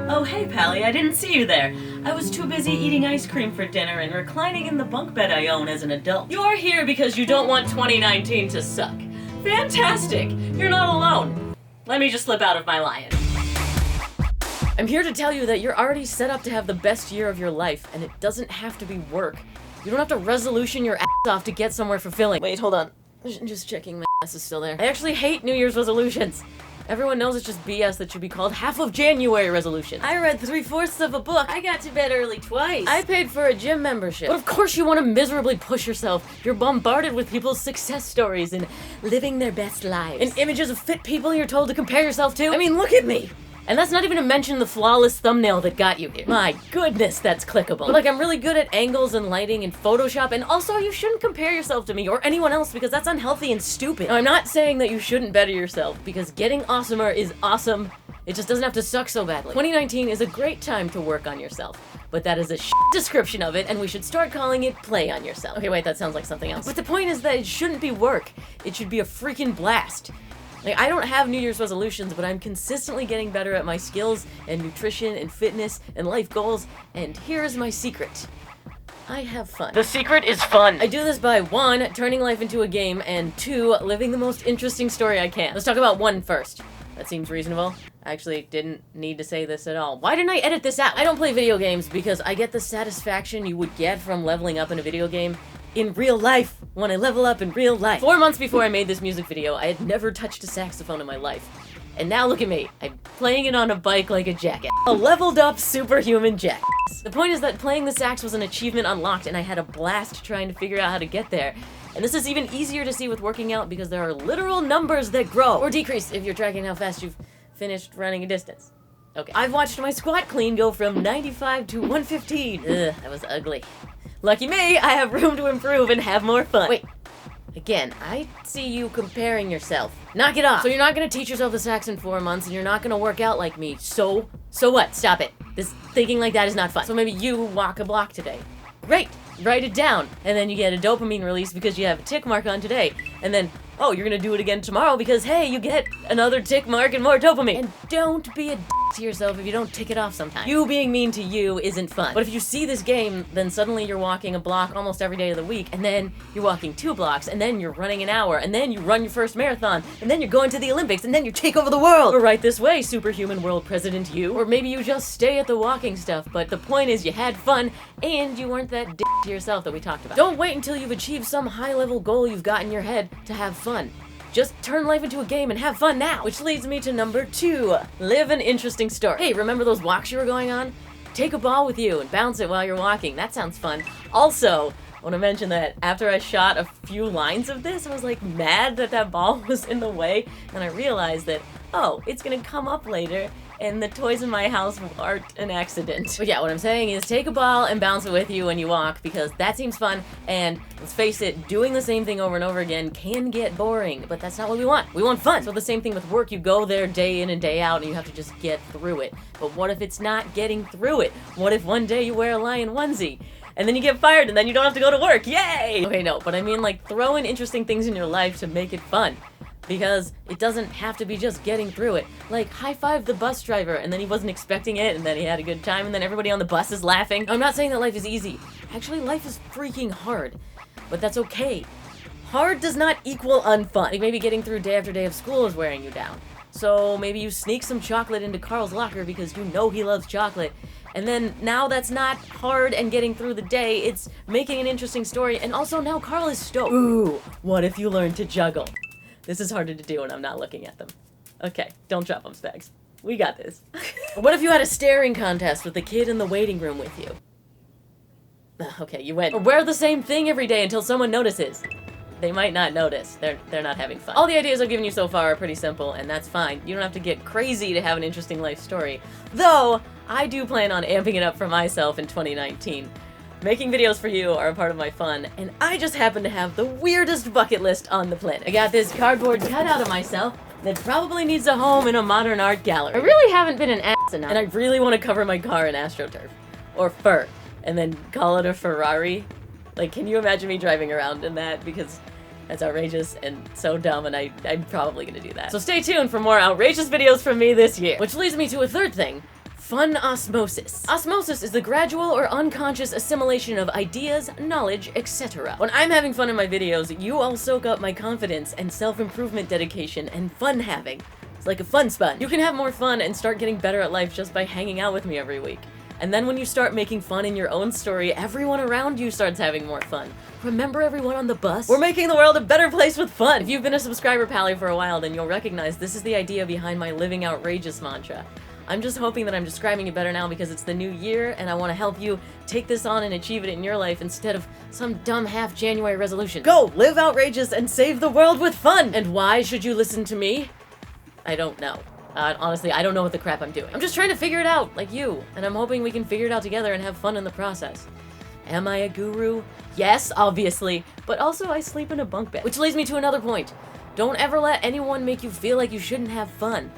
Oh hey Pally, I didn't see you there. I was too busy eating ice cream for dinner and reclining in the bunk bed I own as an adult. You're here because you don't want 2019 to suck. Fantastic! You're not alone. Let me just slip out of my lion. I'm here to tell you that you're already set up to have the best year of your life, and it doesn't have to be work. You don't have to resolution your ass off to get somewhere fulfilling. Wait, hold on. Just checking my ass is still there. I actually hate New Year's resolutions. Everyone knows it's just BS that should be called half of January resolutions. I read 3/4 of a book. I got to bed early twice. I paid for a gym membership. But of course you want to miserably push yourself. You're bombarded with people's success stories and living their best lives. And images of fit people you're told to compare yourself to. I mean, look at me. And that's not even to mention the flawless thumbnail that got you here. My goodness, that's clickable. But like, I'm really good at angles and lighting and Photoshop, and also you shouldn't compare yourself to me or anyone else because that's unhealthy and stupid. Now, I'm not saying that you shouldn't better yourself, because getting awesomer is awesome. It just doesn't have to suck so badly. 2019 is a great time to work on yourself, but that is a description of it, and we should start calling it play on yourself. Okay, wait, that sounds like something else. But the point is that it shouldn't be work. It should be a freaking blast. Like, I don't have New Year's resolutions, but I'm consistently getting better at my skills and nutrition and fitness and life goals, and here is my secret. I have fun. The secret is fun. I do this by 1, turning life into a game, and 2, living the most interesting story I can. Let's talk about 1 first. That seems reasonable. I actually didn't need to say this at all. Why didn't I edit this out? I don't play video games because I get the satisfaction you would get from leveling up in a video game in real life, when I level up in real life. 4 months before I made this music video, I had never touched a saxophone in my life. And now look at me, I'm playing it on a bike like a jackass. A leveled up superhuman jackass. The point is that playing the sax was an achievement unlocked, and I had a blast trying to figure out how to get there. And this is even easier to see with working out because there are literal numbers that grow, or decrease if you're tracking how fast you've finished running a distance. Okay. I've watched my squat clean go from 95 to 115. Ugh, that was ugly. Lucky me, I have room to improve and have more fun. Wait, again, I see you comparing yourself. Knock it off. So you're not gonna teach yourself the sax in 4 months, and you're not gonna work out like me. So what? Stop it. This thinking like that is not fun. So maybe you walk a block today. Great, write it down, and then you get a dopamine release because you have a tick mark on today. And then, oh, you're gonna do it again tomorrow because, hey, you get another tick mark and more dopamine. And don't be a d to yourself if you don't tick it off sometimes. You being mean to you isn't fun. But if you see this game, then suddenly you're walking a block almost every day of the week, and then you're walking 2 blocks, and then you're running an hour, and then you run your first marathon, and then you're going to the Olympics, and then you take over the world. Or right this way, superhuman world president you. Or maybe you just stay at the walking stuff, but the point is you had fun, and you weren't that d to yourself that we talked about. Don't wait until you've achieved some high-level goal you've got in your head to have fun. Just turn life into a game and have fun now! Which leads me to number 2. Live an interesting story. Hey, remember those walks you were going on? Take a ball with you and bounce it while you're walking. That sounds fun. Also, I want to mention that after I shot a few lines of this, I was like mad that that ball was in the way, and I realized that, oh, it's gonna come up later, and the toys in my house aren't an accident. But yeah, what I'm saying is take a ball and bounce it with you when you walk, because that seems fun, and let's face it, doing the same thing over and over again can get boring, but that's not what we want. We want fun. So the same thing with work, you go there day in and day out, and you have to just get through it. But what if it's not getting through it? What if one day you wear a lion onesie? And then you get fired, and then you don't have to go to work, yay! Okay, no, but I mean like throw in interesting things in your life to make it fun. Because it doesn't have to be just getting through it. Like, high-five the bus driver, and then he wasn't expecting it, and then he had a good time, and then everybody on the bus is laughing. I'm not saying that life is easy. Actually, life is freaking hard. But that's okay. Hard does not equal unfun. Like, maybe getting through day after day of school is wearing you down. So maybe you sneak some chocolate into Carl's locker because you know he loves chocolate. And then now that's not hard and getting through the day, it's making an interesting story, and also now Carl is stoked. Ooh, what if you learned to juggle? This is harder to do when I'm not looking at them. Okay, don't drop them, Spags. We got this. What if you had a staring contest with the kid in the waiting room with you? Okay, you went. Or wear the same thing every day until someone notices. They might not notice. They're not having fun. All the ideas I've given you so far are pretty simple, and that's fine. You don't have to get crazy to have an interesting life story. Though, I do plan on amping it up for myself in 2019. Making videos for you are a part of my fun, and I just happen to have the weirdest bucket list on the planet. I got this cardboard cutout of myself that probably needs a home in a modern art gallery. I really haven't been an ass enough, and I really want to cover my car in AstroTurf. Or fur. And then call it a Ferrari. Like, can you imagine me driving around in that? Because that's outrageous and so dumb, and I'm probably gonna do that. So stay tuned for more outrageous videos from me this year. Which leads me to a third thing. Fun osmosis. Osmosis is the gradual or unconscious assimilation of ideas, knowledge, etc. When I'm having fun in my videos, you all soak up my confidence and self-improvement dedication and fun having. It's like a fun sponge. You can have more fun and start getting better at life just by hanging out with me every week. And then when you start making fun in your own story, everyone around you starts having more fun. Remember everyone on the bus? We're making the world a better place with fun! If you've been a subscriber pally for a while, then you'll recognize this is the idea behind my living outrageous mantra. I'm just hoping that I'm describing it better now because it's the new year and I want to help you take this on and achieve it in your life instead of some dumb half-January resolution. Go! Live outrageous and save the world with fun! And why should you listen to me? I don't know. Honestly, I don't know what the crap I'm doing. I'm just trying to figure it out, like you, and I'm hoping we can figure it out together and have fun in the process. Am I a guru? Yes, obviously, but also I sleep in a bunk bed. Which leads me to another point. Don't ever let anyone make you feel like you shouldn't have fun.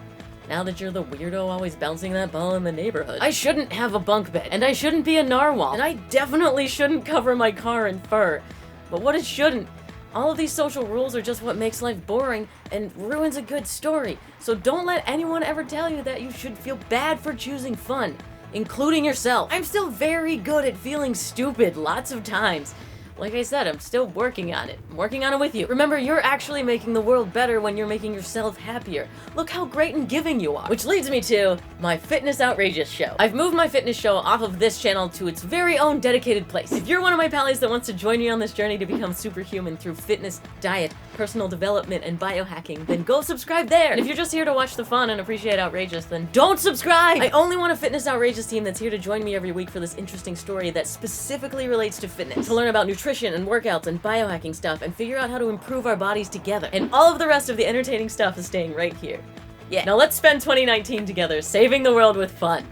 Now that you're the weirdo always bouncing that ball in the neighborhood. I shouldn't have a bunk bed, and I shouldn't be a narwhal, and I definitely shouldn't cover my car in fur. But what it shouldn't, all of these social rules are just what makes life boring and ruins a good story. So don't let anyone ever tell you that you should feel bad for choosing fun, including yourself. I'm still very good at feeling stupid lots of times. Like I said, I'm still working on it. I'm working on it with you. Remember, you're actually making the world better when you're making yourself happier. Look how great and giving you are. Which leads me to my Fitness Outrageous show. I've moved my fitness show off of this channel to its very own dedicated place. If you're one of my pallies that wants to join me on this journey to become superhuman through fitness, diet, personal development, and biohacking, then go subscribe there. And if you're just here to watch the fun and appreciate outrageous, then don't subscribe! I only want a Fitness Outrageous team that's here to join me every week for this interesting story that specifically relates to fitness. To learn about nutrition and workouts and biohacking stuff and figure out how to improve our bodies together. And all of the rest of the entertaining stuff is staying right here. Yeah. Now let's spend 2019 together, saving the world with fun.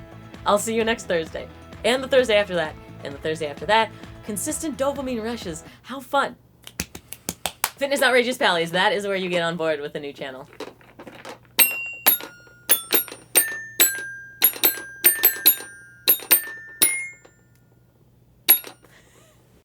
I'll see you next Thursday. And the Thursday after that. And the Thursday after that. Consistent dopamine rushes. How fun. Fitness Outrageous Pallies, that is where you get on board with the new channel.